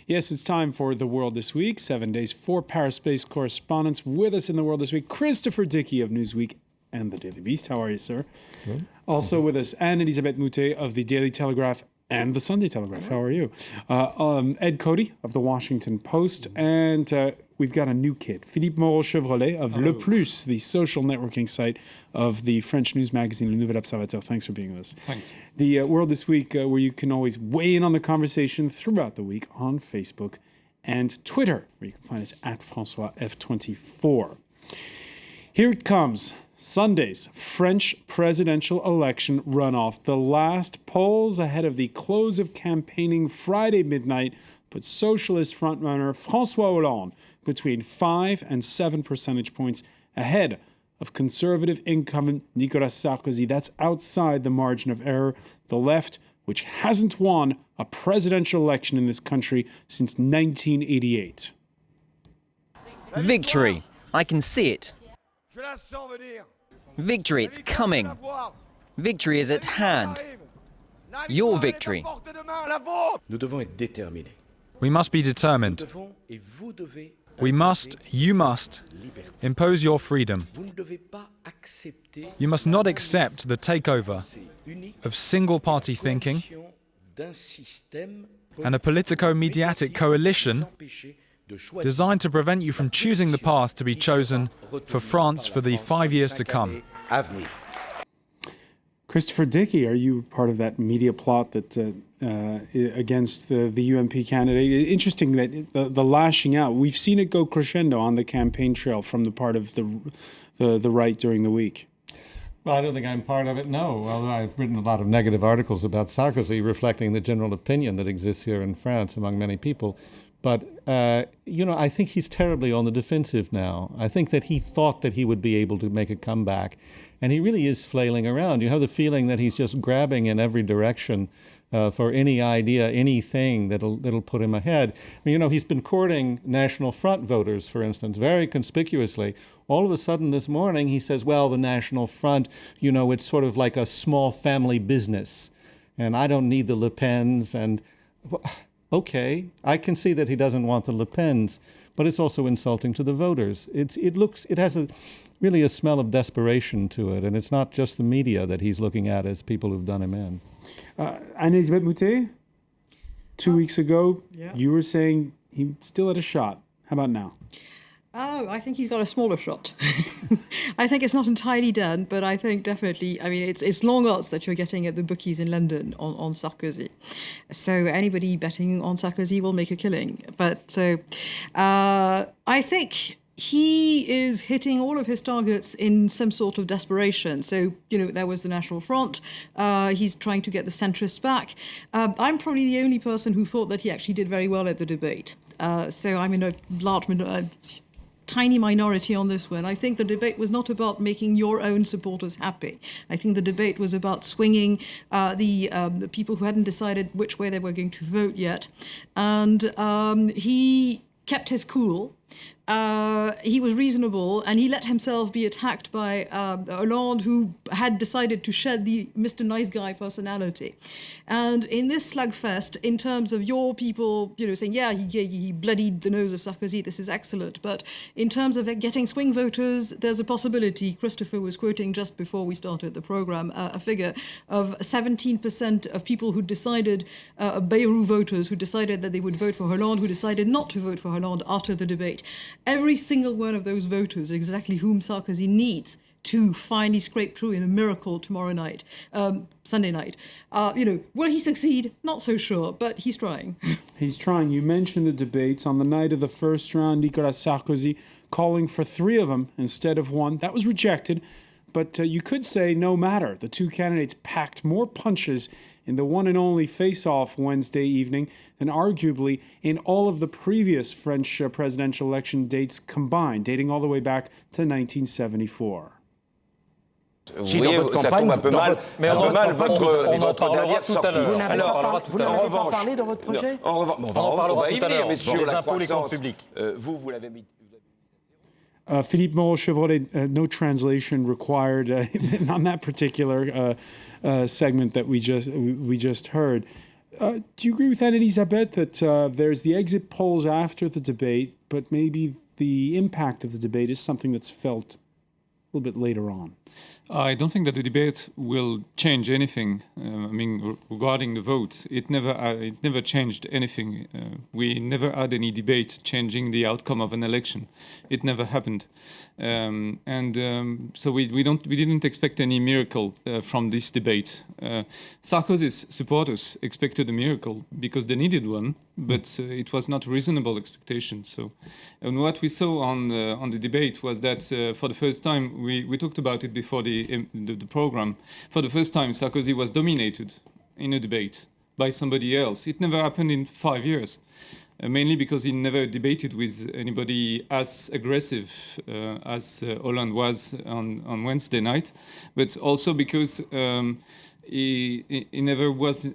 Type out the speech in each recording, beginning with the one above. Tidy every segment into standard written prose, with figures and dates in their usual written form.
Yes, it's time for The World This Week. 7 days, 4 Paris-based correspondents with us in The World This Week. Christopher Dickey of Newsweek and The Daily Beast. How are you, sir? Good. Also with us, Anne-Elisabeth Moutet of The Daily Telegraph and The Sunday Telegraph. How are you? Ed Cody of The Washington Post. And we've got a new kid, Philippe Moreau-Chevrolet of Le Plus, the social networking site of the French news magazine Le Nouvel Observateur. Thanks for being with us. Thanks. The World This Week, where you can always weigh in on the conversation throughout the week on Facebook and Twitter, where you can find us at Francois F24. Here it comes. Sunday's French presidential election runoff. The last polls ahead of the close of campaigning Friday midnight put socialist frontrunner François Hollande between 5 and 7 percentage points ahead of conservative incumbent Nicolas Sarkozy. That's outside the margin of error. The left, which hasn't won a presidential election in this country since 1988. Victory. I can see it. Victory, it's coming. Victory is at hand. Your victory. We must be determined. We must, you must, impose your freedom. You must not accept the takeover of single-party thinking and a politico-mediatic coalition designed to prevent you from choosing the path to be chosen for France for the 5 years to come. Christopher Dickey, are you part of that media plot that against the UMP candidate? Interesting that the lashing out, we've seen it go crescendo on the campaign trail from the part of the right during the week. Well, I don't think I'm part of it, no. Although I've written a lot of negative articles about Sarkozy reflecting the general opinion that exists here in France among many people. But, I think he's terribly on the defensive now. I think that he thought that he would be able to make a comeback, and he really is flailing around. You have the feeling that he's just grabbing in every direction for any idea, anything that'll put him ahead. I mean, he's been courting National Front voters, for instance, very conspicuously. All of a sudden this morning, he says, well, the National Front, it's sort of like a small family business, and I don't need the Le Pens, and... Okay, I can see that he doesn't want the Le Pens, but it's also insulting to the voters. It has really a smell of desperation to it, and it's not just the media that he's looking at as people who've done him in. Anne-Elisabeth Moutet, 2 weeks ago, you were saying he still had a shot. How about now? Oh, I think he's got a smaller shot. I think it's not entirely done, but I think definitely, it's long odds that you're getting at the bookies in London on Sarkozy. So anybody betting on Sarkozy will make a killing. But so I think he is hitting all of his targets in some sort of desperation. So, there was the National Front. He's trying to get the centrists back. I'm probably the only person who thought that he actually did very well at the debate. So I'm in a large tiny minority on this one. I think the debate was not about making your own supporters happy. I think the debate was about swinging the people who hadn't decided which way they were going to vote yet. And he kept his cool. He was reasonable, and he let himself be attacked by Hollande, who had decided to shed the Mr. Nice Guy personality. And in this slugfest, in terms of your people, saying, he bloodied the nose of Sarkozy, this is excellent. But in terms of getting swing voters, there's a possibility. Christopher was quoting just before we started the program a figure of 17% of people who decided, Bayrou voters who decided that they would vote for Hollande, who decided not to vote for Hollande after the debate. Every single one of those voters, exactly whom Sarkozy needs to finally scrape through in a miracle tomorrow night, Sunday night. Will he succeed? Not so sure, but he's trying. He's trying. You mentioned the debates. On the night of the first round, Nicolas Sarkozy calling for 3 of them instead of 1. That was rejected. But you could say no matter. The 2 candidates packed more punches in the one and only face-off Wednesday evening than arguably in all of the previous French presidential election dates combined, dating all the way back to 1974. Si dans votre campagne, ça tombe un peu mal votre dernière sortie. Vous n'avez pas parlé dans votre projet? On va y venir, mais sur la croissance, vous l'avez mis... Philippe Moreau-Chevrolet, no translation required on that particular segment that we just heard. Do you agree with that, Elisabeth, that there's the exit polls after the debate, but maybe the impact of the debate is something that's felt a little bit later on? I don't think that the debate will change anything. Regarding the vote, it never changed anything. We never had any debate changing the outcome of an election. It never happened, so we didn't expect any miracle from this debate. Sarkozy's supporters expected a miracle because they needed one, but it was not a reasonable expectation. So, and what we saw on the debate was that for the first time, we talked about it before the program. For the first time, Sarkozy was dominated in a debate by somebody else. It never happened in 5 years, mainly because he never debated with anybody as aggressive as Hollande was on Wednesday night, but also because he never was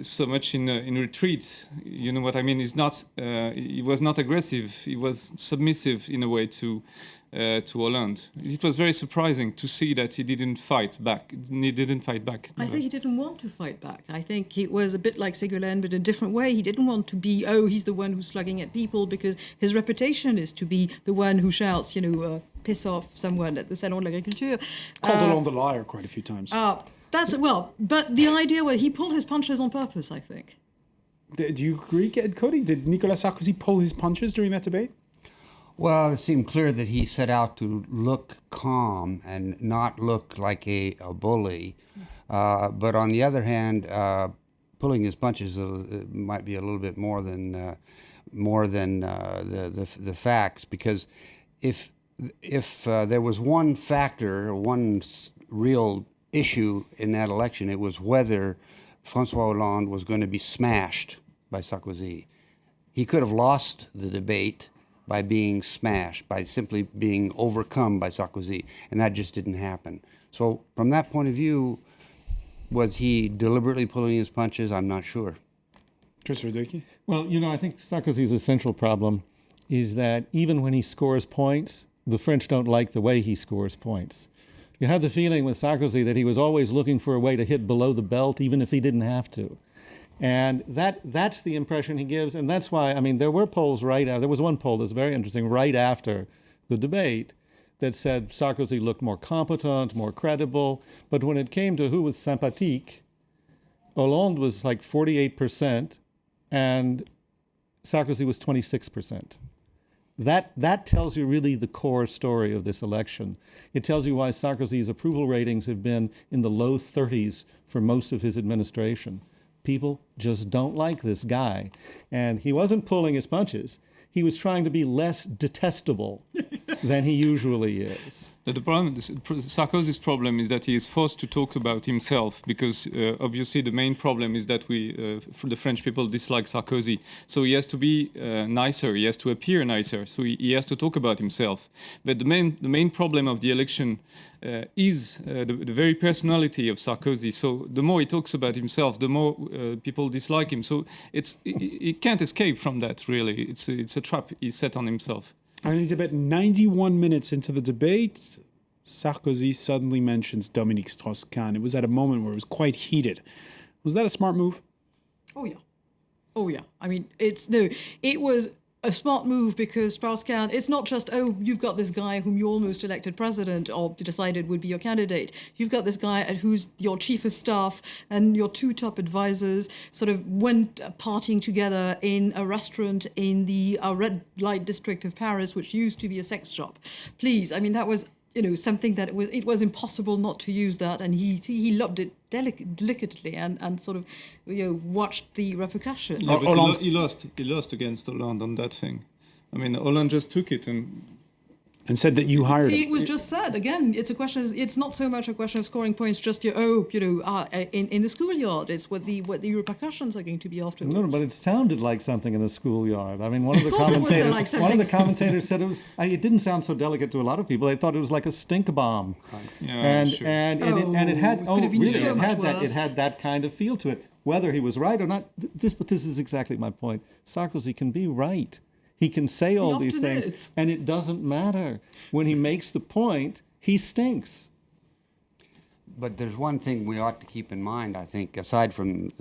so much in retreat. You know what I mean? He was not aggressive. He was submissive in a way to Hollande. It was very surprising to see that he didn't fight back. I think he didn't want to fight back. I think it was a bit like Ségolène, but in a different way. He didn't want to be, he's the one who's slugging at people, because his reputation is to be the one who shouts, piss off someone at the Salon de l'Agriculture. Called Hollande a liar quite a few times. But the idea was he pulled his punches on purpose, I think. Do you agree, Cody? Did Nicolas Sarkozy pull his punches during that debate? Well, it seemed clear that he set out to look calm and not look like a bully. But on the other hand, pulling his punches might be a little bit more than the facts, because if there was one factor, one real issue in that election, it was whether François Hollande was going to be smashed by Sarkozy. He could have lost the debate by being smashed, by simply being overcome by Sarkozy, and that just didn't happen. So from that point of view, was he deliberately pulling his punches? I'm not sure. Tristan Verdeky? Well, I think Sarkozy's essential problem is that even when he scores points, the French don't like the way he scores points. You had the feeling with Sarkozy that he was always looking for a way to hit below the belt, even if he didn't have to. And that's the impression he gives. And that's why, there were polls there was one poll that's very interesting right after the debate that said Sarkozy looked more competent, more credible. But when it came to who was sympathique, Hollande was like 48% and Sarkozy was 26%. That tells you really the core story of this election. It tells you why Sarkozy's approval ratings have been in the low 30s for most of his administration. People just don't like this guy. And he wasn't pulling his punches. He was trying to be less detestable than he usually is. The problem, Sarkozy's problem is that he is forced to talk about himself because obviously the main problem is that the French people dislike Sarkozy. So he has to be nicer, he has to appear nicer, so he has to talk about himself. But the main problem of the election is the very personality of Sarkozy. So the more he talks about himself, the more people dislike him. So he can't escape from that, really. It's a trap he set on himself. And it's about 91 minutes into the debate, Sarkozy suddenly mentions Dominique Strauss-Kahn. It was at a moment where it was quite heated. Was that a smart move? Oh, yeah. It was a smart move because Strauss-Kahn, it's not just, you've got this guy whom you almost elected president or decided would be your candidate. You've got this guy who's your chief of staff and your two top advisors sort of went partying together in a restaurant in the red light district of Paris, which used to be a sex shop. Please, that was something that it was impossible not to use that, and he loved it delicately and sort of watched the repercussions. Yeah, but he lost against Hollande on that thing. Hollande just took it and said that you hired him. It was just said again. It's not so much a question of scoring points. Just in the schoolyard. It's what the repercussions are going to be afterwards. No, but it sounded like something in a schoolyard. One of the commentators said it didn't sound so delicate to a lot of people. They thought it was like a stink bomb. Yeah, it had that kind of feel to it. Whether he was right or not, this is exactly my point. Sarkozy can be right. He can say all these things, and it doesn't matter. When he makes the point, he stinks. But there's one thing we ought to keep in mind, I think, aside from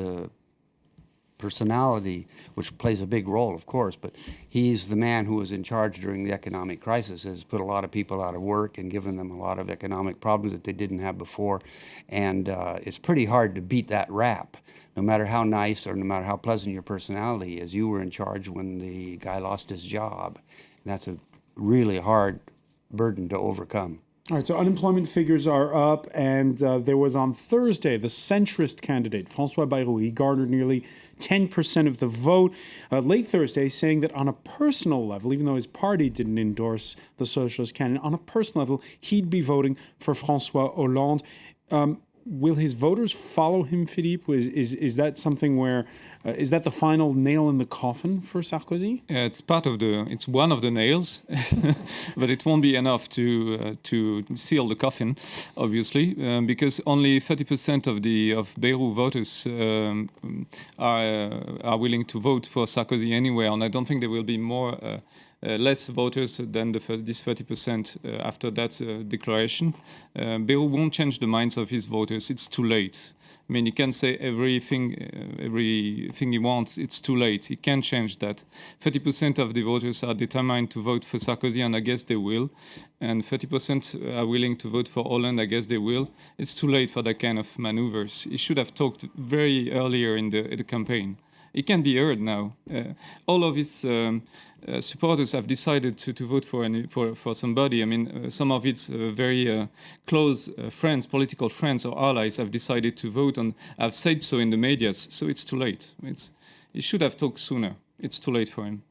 personality, which plays a big role, of course, but he's the man who was in charge during the economic crisis, has put a lot of people out of work and given them a lot of economic problems that they didn't have before. And it's pretty hard to beat that rap, no matter how nice or no matter how pleasant your personality is. You were in charge when the guy lost his job. And that's a really hard burden to overcome. All right, so unemployment figures are up, and there was on Thursday the centrist candidate, François Bayrou. He garnered nearly 10% of the vote late Thursday, saying that on a personal level, even though his party didn't endorse the socialist candidate, on a personal level, he'd be voting for François Hollande. Will his voters follow him, Philippe? Is that something where, is that the final nail in the coffin for Sarkozy? It's one of the nails, but it won't be enough to seal the coffin, obviously, because only 30% of Bayrou voters are willing to vote for Sarkozy anyway, and I don't think there will be less voters than this 30% after that declaration. Bayrou won't change the minds of his voters. It's too late. I mean, he can say everything he wants. It's too late. He can't change that. 30% of the voters are determined to vote for Sarkozy, and I guess they will. And 30% are willing to vote for Hollande. I guess they will. It's too late for that kind of maneuvers. He should have talked very earlier in the campaign. It can be heard now. All of his supporters have decided to vote for somebody. I mean, some of its very close friends, political friends or allies, have decided to vote and have said so in the media. So it's too late. He should have talked sooner. It's too late for him.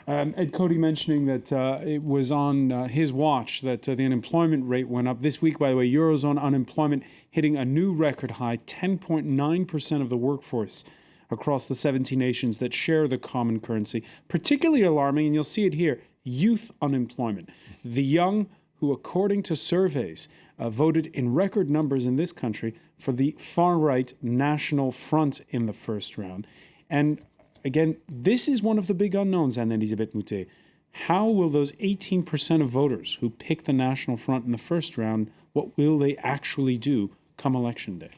Ed Cody mentioning that it was on his watch that the unemployment rate went up. This week, by the way, Eurozone unemployment hitting a new record high, 10.9% of the workforce across the 17 nations that share the common currency. Particularly alarming, and you'll see it here, youth unemployment. The young who, according to surveys, voted in record numbers in this country for the far-right National Front in the first round. And again, this is one of the big unknowns, Anne-Elisabeth Moutet. How will those 18% of voters who pick the National Front in the first round, what will they actually do come election day?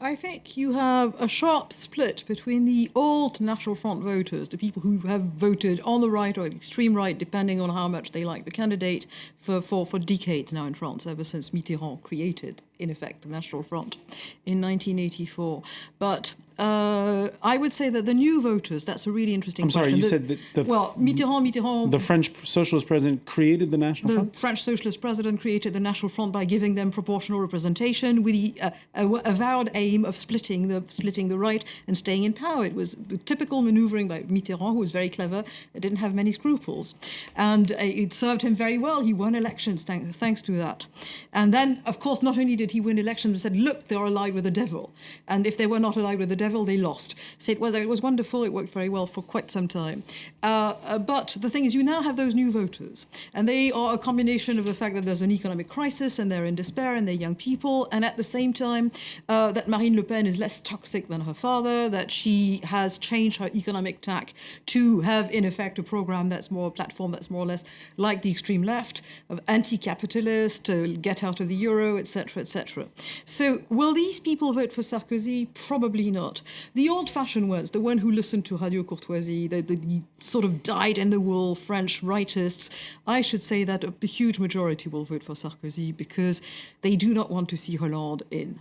I think you have a sharp split between the old National Front voters, the people who have voted on the right or the extreme right, depending on how much they like the candidate, for decades now in France, ever since Mitterrand created, in effect, the National Front in 1984. But I would say that the new voters, that's a really interesting question. I'm sorry, you said that Mitterrand... The French socialist president created the National Front? The French socialist president created the National Front by giving them proportional representation with the avowed aim of splitting the right and staying in power. It was typical maneuvering by Mitterrand, who was very clever, didn't have many scruples. And it served him very well. He won elections thanks to that. And then, of course, not only did he win elections, but said, look, they are allied with the devil. And if they were not allied with the devil, they lost. So it was wonderful. It worked very well for quite some time. But the thing is, you now have those new voters, and they are a combination of the fact that there's an economic crisis and they're in despair and they're young people, and at the same time that Marine Le Pen is less toxic than her father, that she has changed her economic tack to have, in effect, a platform that's more or less like the extreme left, of anti-capitalist, to get out of the euro, etc., etc. So will these people vote for Sarkozy? Probably not. The old-fashioned ones, the one who listened to Radio Courtoisie, the sort of dyed-in-the-wool French rightists, I should say that the huge majority will vote for Sarkozy because they do not want to see Hollande in.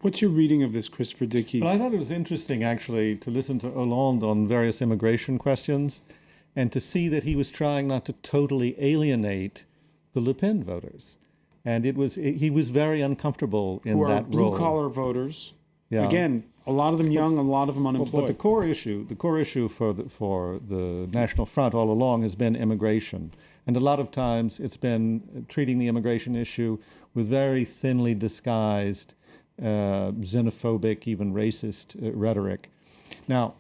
What's your reading of this, Christopher Dickey? Well, I thought it was interesting, actually, to listen to Hollande on various immigration questions and to see that he was trying not to totally alienate the Le Pen voters. And he was very uncomfortable in that role. Blue-collar voters. Yeah. Again, a lot of them young, a lot of them unemployed. But the core issue for the National Front all along has been immigration. And a lot of times it's been treating the immigration issue with very thinly disguised xenophobic, even racist rhetoric. Now,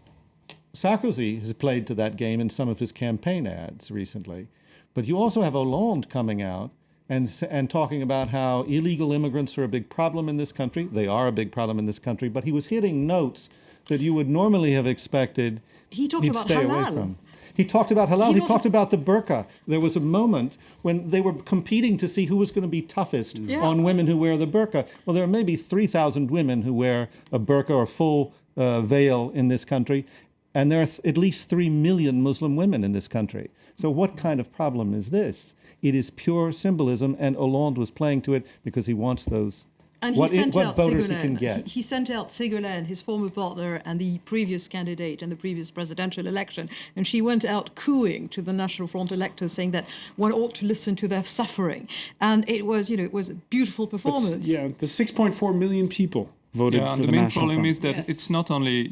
Sarkozy has played to that game in some of his campaign ads recently. But you also have Hollande coming out and talking about how illegal immigrants are a big problem in this country. They are a big problem in this country, but he was hitting notes that you would normally have expected he talked he'd about stay halal. away from. He talked about halal. He He thought talked about the burqa. There was a moment when they were competing to see who was going to be toughest on women who wear the burqa. Well, there are maybe 3,000 women who wear a burqa or full veil in this country, and there are at least 3 million Muslim women in this country. So what kind of problem is this? It is pure symbolism, and Hollande was playing to it because he wants those. And what voters he can Ségolène. get. He sent out Ségolène, his former partner and the previous candidate in the previous presidential election, and she went out cooing to the National Front electors, saying that one ought to listen to their suffering. And it was, it was a beautiful performance. The 6.4 million people voted for and the the main National problem Front. is that it's not only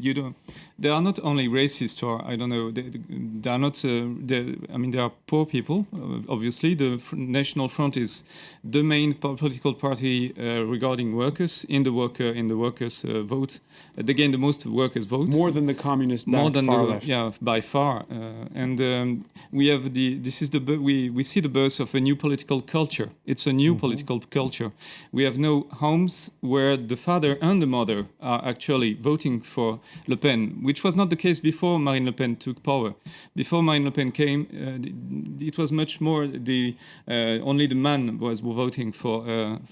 they are not only racist, or I don't know, they are not. They are poor people. Obviously, the National Front is the main political party regarding workers in the workers' vote. They gain the most workers' vote, More than the communist more than far the left. by far. We have we see the birth of a new political culture. It's a new political culture. We have no homes where the father and the mother are actually voting for Le Pen, which was not the case before Marine Le Pen took power. Before Marine Le Pen came, it was much more only the man was voting for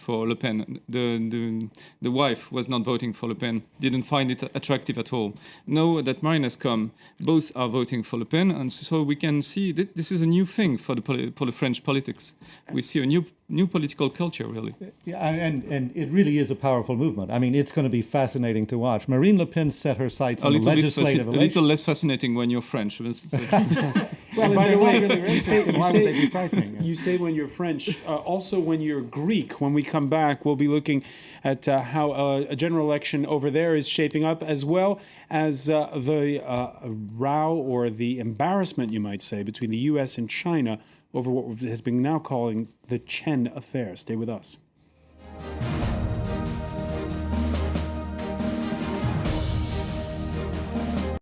Le Pen. The wife was not voting for Le Pen, didn't find it attractive at all. Now that Marine has come, both are voting for Le Pen, and so we can see that this is a new thing for the French politics. We see a new political culture, really. Yeah, and it really is a powerful movement. I mean, it's going to be fascinating to watch. Marine Le Pen set her sights on the legislative a little less fascinating when you're French. Well, By the way, why would they be frightening? you say when you're French, also when you're Greek. When we come back, we'll be looking at how a general election over there is shaping up, as well as the row or the embarrassment, you might say, between the U.S. and China over what has been now calling the Chen affair. Stay with us.